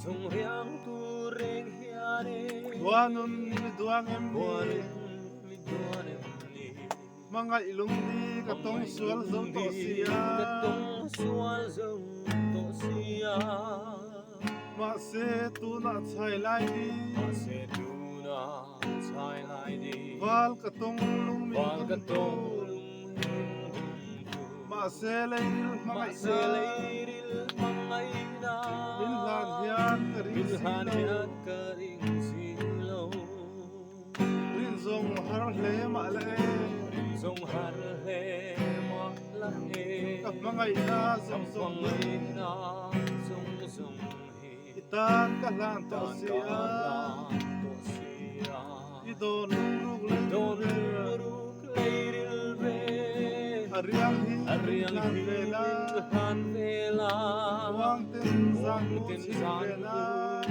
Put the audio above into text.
sung riang tu reng hiane Buanon ni duang em buanin ni mi duan em ni Mga ilong di katong sual zong to siya katong sual zong to siya Ma se tu na chai lai di ma se tu na chai lai di Val katong lung min val tum katong tu lung hing tu Ma se lai mga ma ina se leiril mangay na Minlan hiyan karing Bilhan silo yan karing silaw Rin zong har le ma le Rinzong har he ma lahe Kap mga ina zong zong Kampangay na zong zong he Itan kahlan to Dan siya kalan to siya Idon nuruk le Don uruk leiril re Ariang hi Ariang Minlan vela hilhan vela Wang tin zang Wang mu tin sin zang vela